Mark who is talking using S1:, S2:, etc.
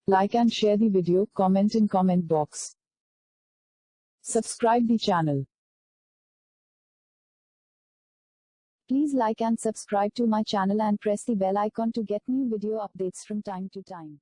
S1: Like and share the video, comment in comment box. Subscribe the channel. Please like and subscribe to my channel and press the bell icon to get new video updates from time to time.